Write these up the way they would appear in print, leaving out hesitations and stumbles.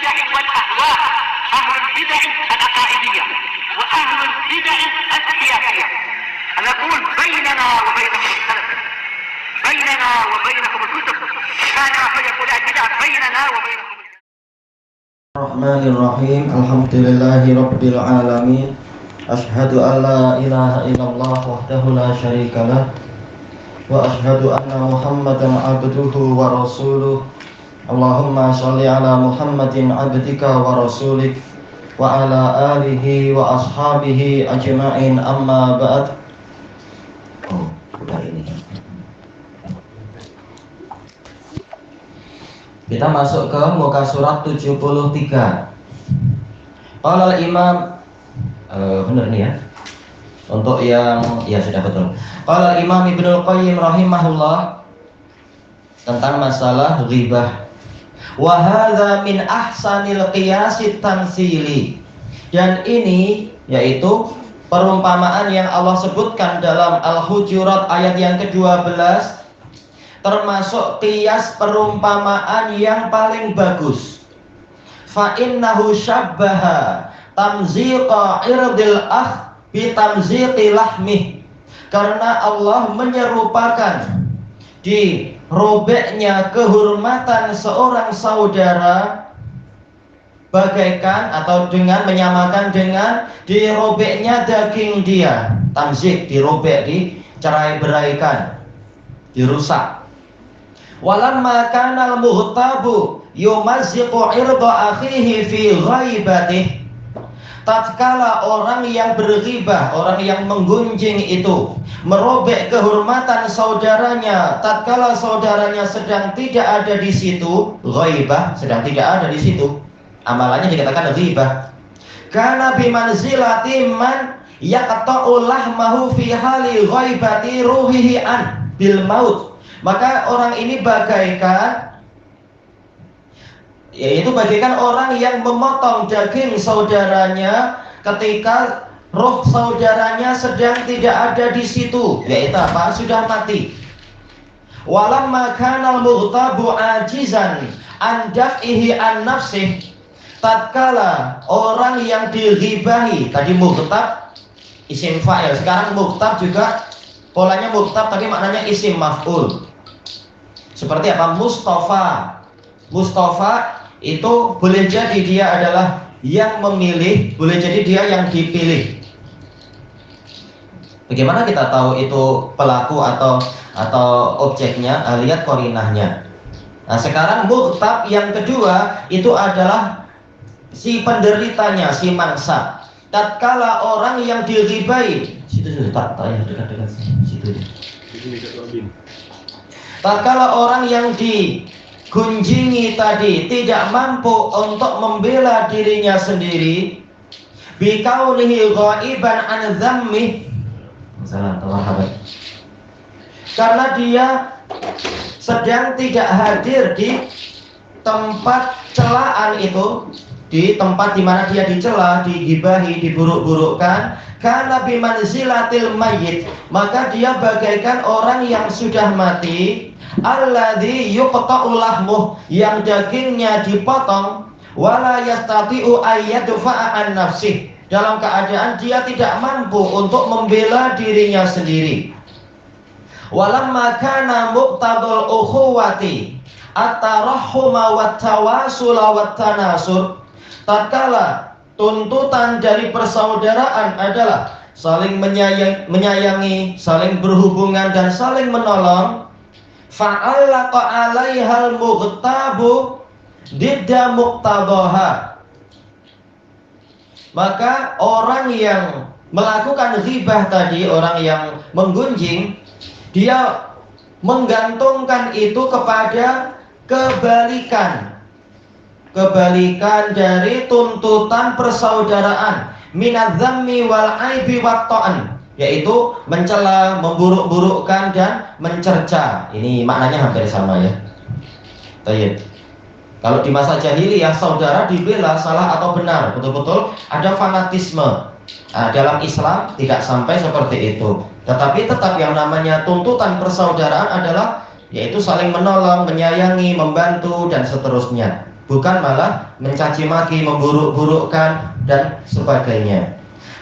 البدع والأهواء، أهل البدع العقائدية وأهل البدع السياسية. نقول بيننا وبينكم السلف، بيننا وبينكم الكتب، كان فيقول البدع بيننا وبينكم. Bismillahirrahmanirrahim. Alhamdulillahi rabbil alamin. Asyhadu an la ilaha illallah wahdahu la syarikalah wa asyhadu anna Muhammadan abduhu wa rasuluh. Allahumma shalli ala Muhammadin abdika wa rasulik wa ala alihi wa ashabihi ajma'in, amma ba'd. Kita masuk ke muka surat 73. Qala al-Imam benar nih ya. Untuk yang ya sudah betul. Qala al-Imam Ibnul Qayyim rahimahullah tentang masalah ghibah. Wa hadza min ahsanil qiyasit tansili. Dan ini yaitu perumpamaan yang Allah sebutkan dalam Al-Hujurat ayat yang ke-12, termasuk qiyas perumpamaan yang paling bagus. Fa innahu syabbaha tamziqa irdil akh bi tamziqi lahmih. Karena Allah menyerupakan dirobeknya kehormatan seorang saudara bagaikan atau dengan menyamakan dengan dirobeknya daging dia. Tamzik, dirobek, dicerai-beraikan, dirusak. Walamma kana al-muhtabu yumazziqu irda akhihi fi ghaibatih. Tatkala orang yang berghibah, orang yang menggunjing itu merobek kehormatan saudaranya tatkala saudaranya sedang tidak ada di situ, ghaibah, sedang tidak ada di situ, amalannya dikatakan ghibah. Kana bimanzilati man yaqta'u lahmahu fi hali ghaibati ruhihi an bil maut. Maka orang ini bagaikan orang yang memotong daging saudaranya ketika roh saudaranya sedang tidak ada di situ, yaitu apa? Sudah mati. Walamma kana al-mughtabu ajizan an daf'ihi an nafsih. Tatkala orang yang dighibahi, tadi mughtab isim fa'il, sekarang mughtab juga polanya mughtab tapi maknanya isim maf'ul. Seperti apa? Mustafa. Mustafa itu boleh jadi dia adalah yang memilih, boleh jadi dia yang dipilih. Bagaimana kita tahu itu pelaku atau objeknya? Lihat korinahnya. Nah, sekarang mughtab yang kedua itu adalah si penderitanya, si mangsa. Tatkala orang yang dighibai, situ tak ya dekat-dekat situ. Tatkala orang yang digunjingi tadi tidak mampu untuk membela dirinya sendiri, bikaunihi ghaiban an dhammi, karena dia sedang tidak hadir di tempat celaan itu, di tempat di mana dia dicela, digibahi, diburuk-burukkan, karena bimanzilatil mayyit, maka dia bagaikan orang yang sudah mati, alladzi yuqta'u lahmuh, yang dagingnya dipotong, wala yastati'u ayyadfa'a an nafsih, dalam keadaan dia tidak mampu untuk membela dirinya sendiri. Walamma kana muqtadul ukhuwati at-tarahhuma wat-tawasula wat-tanasur. Tatkala tuntutan dari persaudaraan adalah saling menyayangi, saling berhubungan dan saling menolong, fa'allaqa 'alaihal mughtabu didda muqtadaha. Maka orang yang melakukan ghibah tadi, orang yang menggunjing, dia menggantungkan itu kepada kebalikan dari tuntutan persaudaraan, minadz-dzammi wal 'aibi wat ta'an, yaitu mencela, memburuk-burukkan dan mencerca. Ini maknanya hampir sama ya. Baik. Kalau di masa jahiliyah saudara dibela salah atau benar, betul-betul ada fanatisme. Dalam Islam tidak sampai seperti itu. Tetapi tetap yang namanya tuntutan persaudaraan adalah yaitu saling menolong, menyayangi, membantu dan seterusnya. bukan malah mencaci maki, memburuk-burukkan dan sebagainya.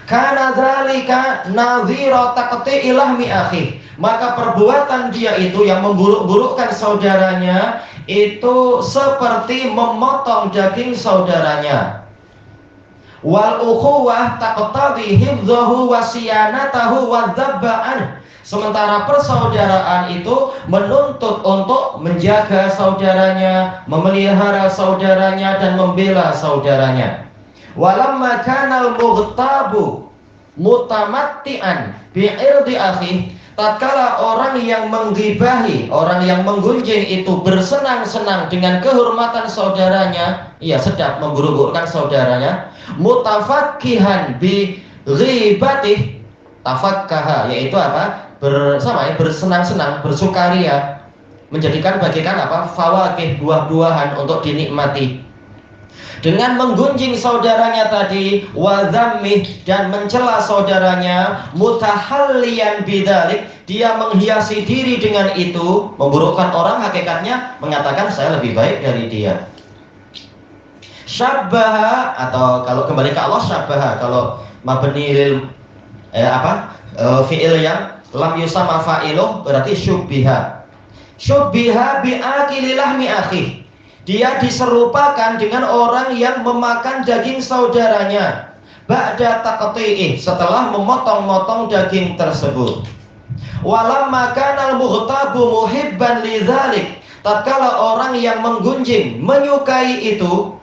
Kana dzalika nadhira taqti ilahmi akhi. Maka perbuatan dia itu yang memburuk-burukkan saudaranya itu seperti memotong daging saudaranya. Wal ukhuwah taqtadi hifdhahu wa siyanatahu wa dhabba'an. Sementara persaudaraan itu menuntut untuk menjaga saudaranya, memelihara saudaranya dan membela saudaranya. Walamma kana al-mughtabu mutamatti'an bi'irdi akhi, tatkala orang yang menggibahi, orang yang menggunjing itu bersenang-senang dengan kehormatan saudaranya, ia sedap memburuk-burukkan saudaranya, mutafakkihan bi ghibatih, tafakkaha yaitu apa? Bersenang-senang, bersukaria, menjadikan bagikan apa? Fawakih, buah-buahan untuk dinikmati. Dengan menggunjing saudaranya tadi, wadzamih, dan mencela saudaranya, mutahalliyan bidzalik, dia menghiasi diri dengan itu, memburukkan orang, hakikatnya mengatakan saya lebih baik dari dia. Syabbaha, atau kalau kembali ke Allah syabbaha, kalau mabni lil fi'il yang lam yusama fa'iluh berarti syubbiha. Syubbiha bi'akili lahmi akhi. Dia diserupakan dengan orang yang memakan daging saudaranya. Ba'da taqti'ih, setelah memotong-motong daging tersebut. Walamma kana al-mughtabu muhibban lidzalik, tatkala orang yang menggunjing menyukai itu,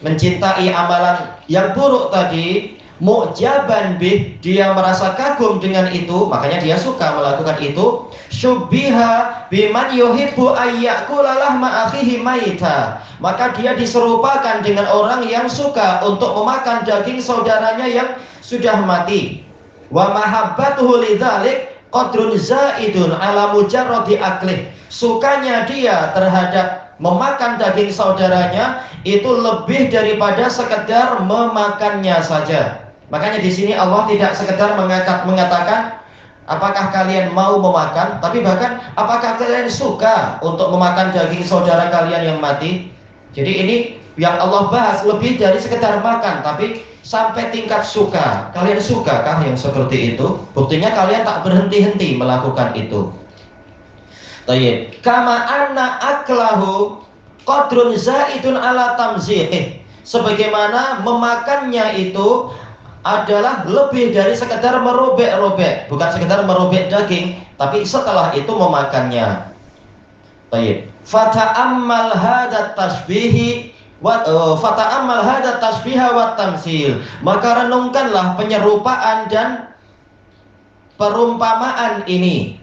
mencintai amalan yang buruk tadi, mu'jaban bih, dia merasa kagum dengan itu, makanya dia suka melakukan itu. Syubbiha biman yuhibbu ayyakula lahma akhihi maita, maka dia diserupakan dengan orang yang suka untuk memakan daging saudaranya yang sudah mati. Wa mahabbatuhu lidzalik qadrun zaidun ala mujarradi aklih, sukanya dia terhadap memakan daging saudaranya itu lebih daripada sekedar memakannya saja. Makanya di sini Allah tidak sekedar mengatakan apakah kalian mau memakan, tapi bahkan apakah kalian suka untuk memakan daging saudara kalian yang mati. Jadi ini yang Allah bahas lebih dari sekedar makan, tapi sampai tingkat suka. Kalian sukakah yang seperti itu? Buktinya kalian tak berhenti-henti melakukan itu. Tayyib. Kama anna aklahu qadrun zaidun ala tamzihih, sebagaimana memakannya itu adalah lebih dari sekedar merobek-robek, bukan sekedar merobek daging, tapi setelah itu memakannya. Baik. Fata'ammal hadat tasbihi wa fata'ammal hadat tasbiha wa tamsil. Maka renungkanlah penyerupaan dan perumpamaan ini.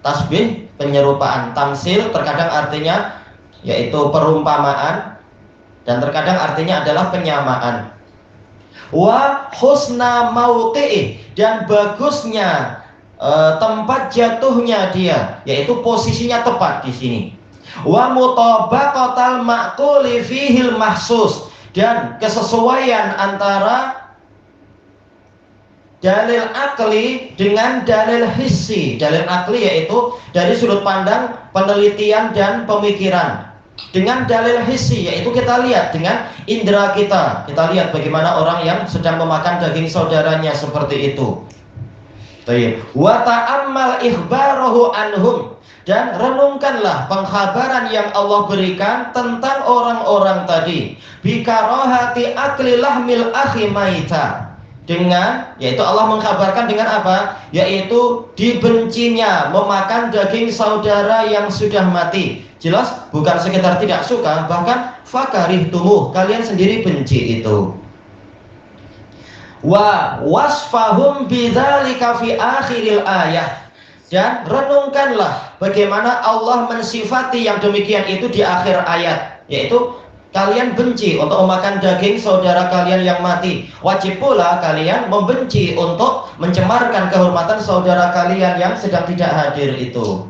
Tasbih, penyerupaan, tamsil terkadang artinya yaitu perumpamaan dan terkadang artinya adalah penyamaan. Wa husna mauqi'i, dan bagusnya tempat jatuhnya dia, yaitu posisinya tepat di sini. Wa mutabaqatal ma'quli fihil mahsus, dan kesesuaian antara dalil akli dengan dalil hissi. Dalil akli yaitu dari sudut pandang penelitian dan pemikiran, dengan dalil hissi yaitu kita lihat dengan indera kita. Kita lihat bagaimana orang yang sedang memakan daging saudaranya seperti itu. Wa ta'ammal ikhbarahu anhum, dan renungkanlah pengkhabaran yang Allah berikan tentang orang-orang tadi. Bikarohati akli lahmil akhi maita, dengan yaitu Allah mengkhabarkan dengan apa? Yaitu dibencinya memakan daging saudara yang sudah mati. Jelas bukan sekedar tidak suka, bahkan fakarih tumuh, kalian sendiri benci itu. Wa wasfahum bidzalika fi akhiril ayah, dan renungkanlah bagaimana Allah mensifati yang demikian itu di akhir ayat, yaitu kalian benci untuk memakan daging saudara kalian yang mati. Wajib pula kalian membenci untuk mencemarkan kehormatan saudara kalian yang sedang tidak hadir itu.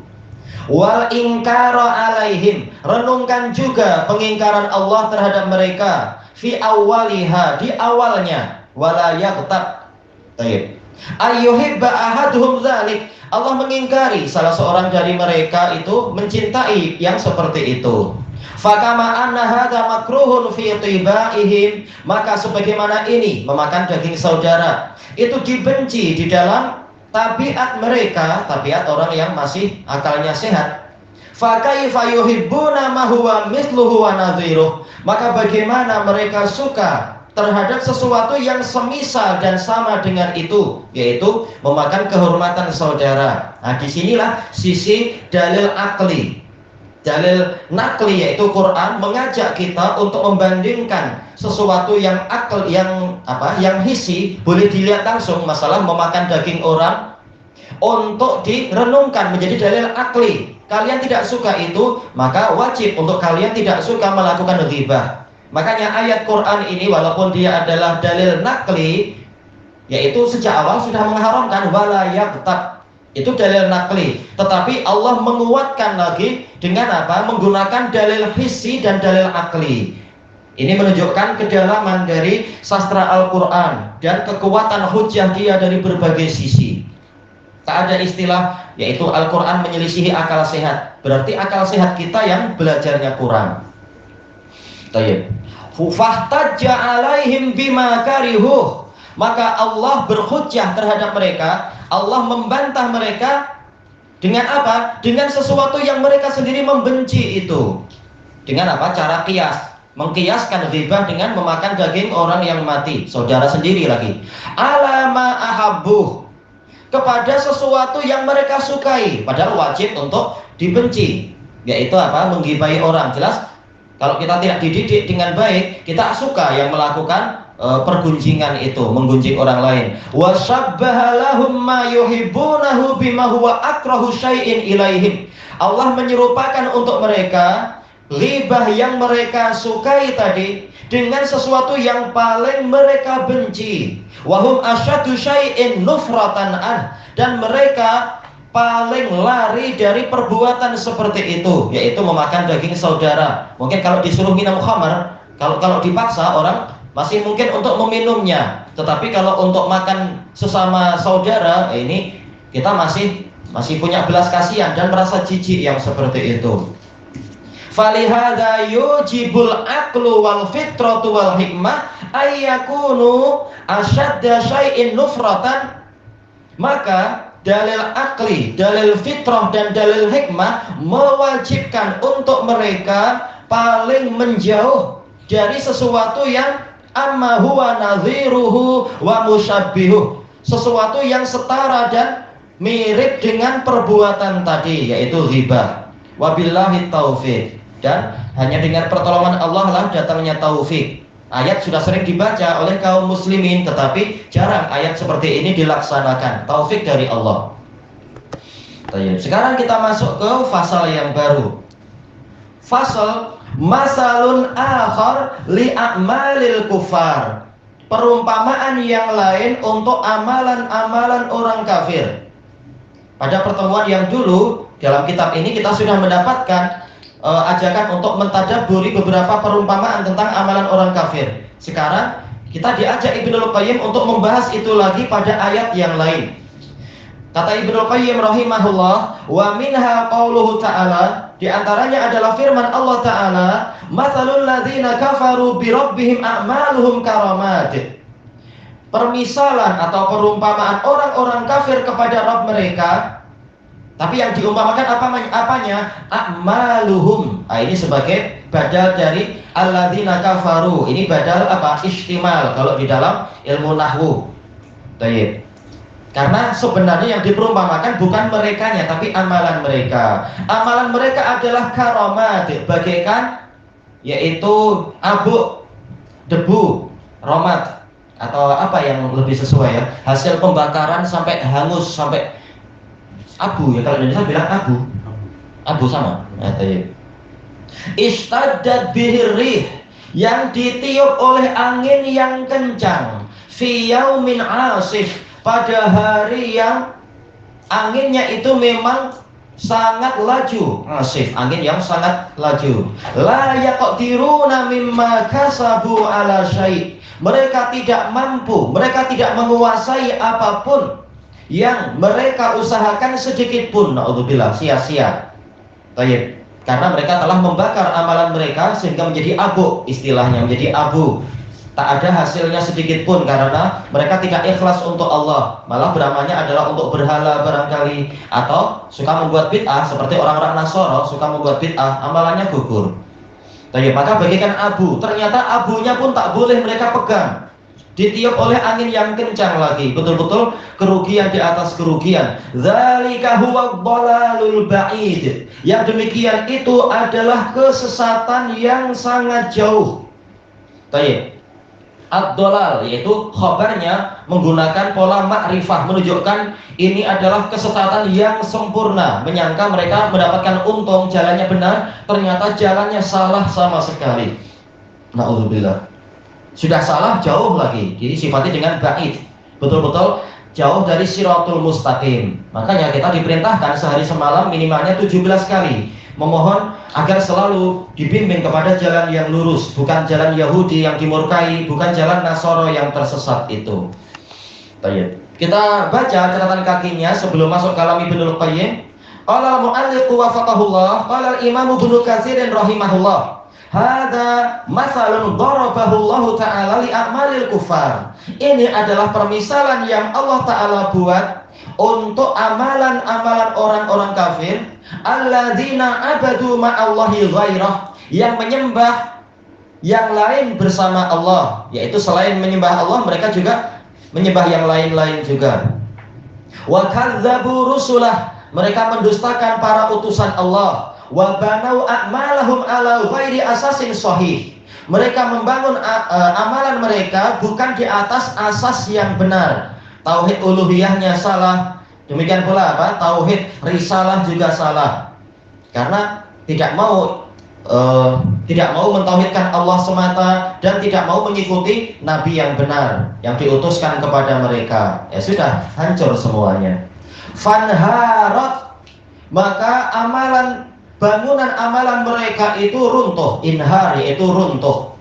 Wal ingkara alaihim, renungkan juga pengingkaran Allah terhadap mereka. Fi awwaliha, di awalnya. Wala yaghtab. Baik. Ayyuhibba ahaduhum dzalik, Allah mengingkari salah seorang dari mereka itu mencintai yang seperti itu. Fakama anna hadza makruhun fi tibaihim, maka sebagaimana ini memakan daging saudara itu dibenci di dalam tabiat mereka, tabiat orang yang masih akalnya sehat. Fakaifa yuhibbuna ma huwa mithluhu wa nadhiruh, maka bagaimana mereka suka terhadap sesuatu yang semisal dan sama dengan itu, yaitu memakan kehormatan saudara. Nah, disinilah sisi dalil akli. Dalil nakli yaitu Quran mengajak kita untuk membandingkan sesuatu yang akal, yang hissi boleh dilihat langsung, masalah memakan daging orang, untuk direnungkan menjadi dalil akli. Kalian tidak suka itu, maka wajib untuk kalian tidak suka melakukan ghibah. Makanya ayat Quran ini walaupun dia adalah dalil nakli, yaitu sejak awal sudah mengharamkan wala yaghtab. Itu dalil nakli, tetapi Allah menguatkan lagi dengan apa? Menggunakan dalil hissi dan dalil akli. Ini menunjukkan kedalaman dari sastra Al-Quran dan kekuatan hujjah dia dari berbagai sisi. Tak ada istilah yaitu Al-Quran menyelisihi akal sehat. Berarti akal sehat kita yang belajarnya kurang. Tayyib. Fahtajja alaihim bima karihuh, maka Allah berhujjah terhadap mereka. Allah membantah mereka dengan apa? Dengan sesuatu yang mereka sendiri membenci itu. Dengan apa? Cara kias. Mengkiaskan ghibah dengan memakan daging orang yang mati, saudara sendiri lagi. Alama ahabbuh, kepada sesuatu yang mereka sukai, padahal wajib untuk dibenci, yaitu apa? Menggibahi orang. Jelas kalau kita tidak dididik dengan baik, kita suka yang melakukan pergunjingan itu, menggunjing orang lain. Wa syabbaha lahum ma yuhibbunahu bima huwa akrahu syai'in ilaihim. Allah menyerupakan untuk mereka ghibah yang mereka sukai tadi dengan sesuatu yang paling mereka benci. Wa hum asyaddu syai'in nufratan an, dan mereka paling lari dari perbuatan seperti itu, yaitu memakan daging saudara. Mungkin kalau disuruh minum khamar, kalau dipaksa orang masih mungkin untuk meminumnya, tetapi kalau untuk makan sesama saudara, ini kita masih punya belas kasihan dan merasa jijik yang seperti itu. Falihada yujibul aqlu wal fitratu wal hikmah ayyakunu asyadda syai'in nufratan, maka dalil akli, dalil fitrah dan dalil hikmah mewajibkan untuk mereka paling menjauh dari sesuatu yang amma huwa nadhiruhu wa musyabbihuh, sesuatu yang setara dan mirip dengan perbuatan tadi, yaitu ghibah. Wabillahi taufiq, dan hanya dengan pertolongan Allah lah datangnya taufik. Ayat sudah sering dibaca oleh kaum muslimin, tetapi jarang ayat seperti ini dilaksanakan. Taufik dari Allah. Sekarang kita masuk ke fasal yang baru. Fasal masalun akhar li a'malil kufar, perumpamaan yang lain untuk amalan-amalan orang kafir. Pada pertemuan yang dulu dalam kitab ini kita sudah mendapatkan ajakan untuk mentadabburi beberapa perumpamaan tentang amalan orang kafir. Sekarang kita diajak Ibnul Qayyim untuk membahas itu lagi pada ayat yang lain. Kata Ibnul Qayyim rahimahullah, wa minha qauluhu ta'ala, di antaranya adalah firman Allah Ta'ala, mathalul ladzina kafaru bi rabbihim a'maluhum karamat. Permisalan atau perumpamaan orang-orang kafir kepada Rabb mereka, tapi yang diumpamakan apanya? A'maluhum. Nah, ini sebagai badal dari alladzina kafaru. Ini badal apa? Istimal kalau di dalam ilmu nahwu. Baik. Karena sebenarnya yang diperumpamakan bukan merekanya, tapi amalan mereka. Amalan mereka adalah karamat, bagaikan yaitu abu, debu, romat, atau apa yang lebih sesuai ya, hasil pembakaran sampai hangus, sampai abu ya, kalau Indonesia bilang abu sama. Istaddat bihir rih, yang ditiup oleh angin yang kencang, fi yaumin asif, pada hari yang anginnya itu memang sangat laju, asif, angin yang sangat laju. La yaqdiruna mimma kasabu ala syai', mereka tidak mampu, mereka tidak menguasai apapun yang mereka usahakan sedikit pun. Naudzubillah, sia-sia. Baik. Karena mereka telah membakar amalan mereka sehingga menjadi abu, istilahnya menjadi abu. Tak ada hasilnya sedikit pun karena mereka tidak ikhlas untuk Allah. Malah beramalnya adalah untuk berhala barangkali, atau suka membuat bid'ah seperti orang-orang Nasoro suka membuat bid'ah, amalannya gugur. Tapi maka bagikan abu, ternyata abunya pun tak boleh mereka pegang. Ditiup oleh angin yang kencang lagi, betul-betul kerugian di atas kerugian. Dzalika huwa dhalalul ba'id. Yang demikian itu adalah kesesatan yang sangat jauh. Baik. Ad-dhalal yaitu khabarnya menggunakan pola ma'rifah, menunjukkan ini adalah kesesatan yang sempurna, menyangka mereka mendapatkan untung, jalannya benar, ternyata jalannya salah sama sekali. Na'udzubillah. Sudah salah jauh lagi, jadi sifatnya dengan ba'id, betul-betul jauh dari siratul mustaqim. Makanya kita diperintahkan sehari semalam minimalnya 17 kali memohon agar selalu dibimbing kepada jalan yang lurus, bukan jalan Yahudi yang dimurkai, bukan jalan Nasoro yang tersesat itu. Baik. Kita baca catatan kakinya sebelum masuk kalam Ibnul Qayyim. Qala al-mu'alliq wafaqahullah, qala al-imam Ibnu Katsir rahimahullah. Hada masalun darabahu Allah Ta'ala li a'malil kufar. Ini adalah permisalan yang Allah Ta'ala buat untuk amalan-amalan orang-orang kafir, alladzina abadu ma'allahi ghairah, yang menyembah yang lain bersama Allah, yaitu selain menyembah Allah mereka juga menyembah yang lain-lain juga. Wa kadzdzabu rusulah, mereka mendustakan para utusan Allah. Wa banau a'malahum ala ghairi asasin sahih, mereka membangun amalan mereka bukan di atas asas yang benar. Tauhid uluhiyahnya salah, demikian pula tauhid risalah juga salah, karena tidak mau mentauhidkan Allah semata dan tidak mau mengikuti nabi yang benar yang diutuskan kepada mereka. Ya sudah, hancur semuanya. Fanharat, maka bangunan amalan mereka itu runtuh. Inhar yaitu runtuh.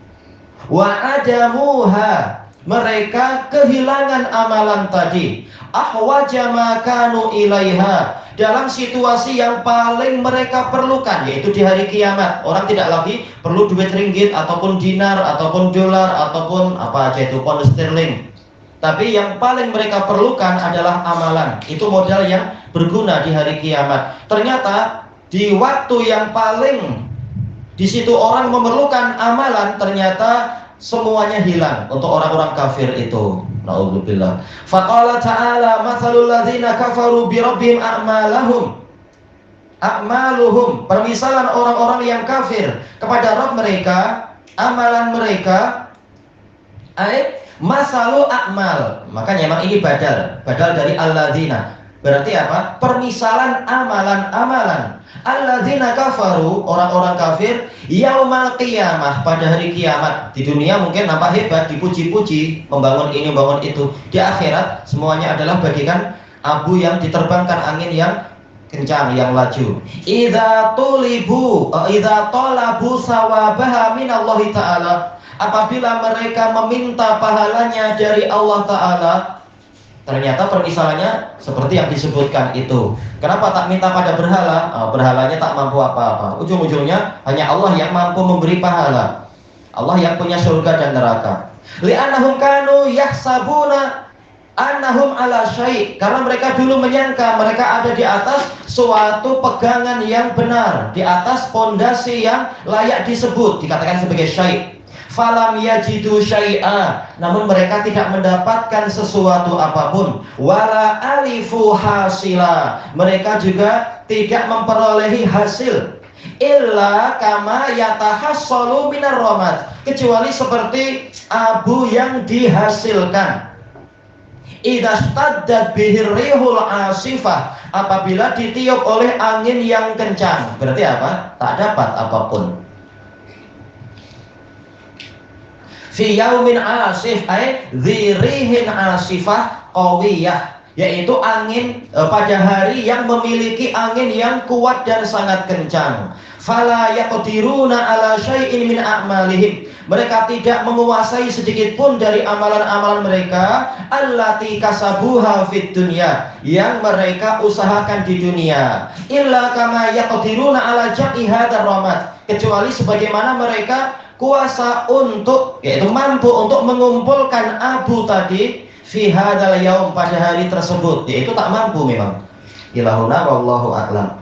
Wa adamuha, mereka kehilangan amalan tadi. Ahwaja ma kanu ilaiha, dalam situasi yang paling mereka perlukan, yaitu di hari kiamat. Orang tidak lagi perlu duit ringgit ataupun dinar ataupun dolar ataupun apa aja itu, pound sterling. Tapi yang paling mereka perlukan adalah amalan. Itu modal yang berguna di hari kiamat. Ternyata di waktu yang paling di situ orang memerlukan amalan, ternyata semuanya hilang untuk orang-orang kafir itu. Na'udzubillah. Faqala ta'ala mathalul ladzina kafaru bi rabbihim a'maluhum, permisalan orang-orang yang kafir kepada Rabb mereka, amalan mereka, masalu a'mal. Makanya memang ini badal dari alladzina. Berarti apa? Permisalan amalan-amalan. Alladzina kafaru, orang-orang kafir, yaumal qiyamah, pada hari kiamat. Di dunia mungkin nampak hebat, dipuji-puji, membangun ini, membangun itu. Di akhirat semuanya adalah bagikan abu yang diterbangkan angin yang kencang, yang laju. Idza talabu sawabaha minallahi ta'ala, apabila mereka meminta pahalanya dari Allah Ta'ala, ternyata permisalannya seperti yang disebutkan itu. Kenapa tak minta pada berhala? Berhalanya tak mampu apa-apa. Ujung-ujungnya hanya Allah yang mampu memberi pahala. Allah yang punya surga dan neraka. Li'annahum kanu yahsabuna annahum ala syai', karena mereka dulu menyangka mereka ada di atas suatu pegangan yang benar, di atas pondasi yang layak disebut, dikatakan sebagai syai'. Falam yajidu syai'a, namun mereka tidak mendapatkan sesuatu apapun. Wala alifu hasila, mereka juga tidak memperolehi hasil. Illa kama yatahassalu minar ramad, kecuali seperti abu yang dihasilkan. Idza staddat bihir rihul asifah, apabila ditiup oleh angin yang kencang. Berarti apa? Tak dapat apapun. Fi yaumin asif, dzirihin asifah qawiyah, yaitu angin pada hari yang memiliki angin yang kuat dan sangat kencang. Fala yaqdiruna ala syai'in min a'malihim. Mereka tidak menguasai sedikit pun dari amalan-amalan mereka allati kasabuha fid dunya, yang mereka usahakan di dunia. Illa kama yaqdiruna ala jam'i hadzal ramat, kecuali sebagaimana mereka kuasa untuk, yaitu mampu untuk mengumpulkan abu tadi fi hadzal yaum, pada hari tersebut, yaitu tak mampu memang. Ilahuna wallahu a'lam.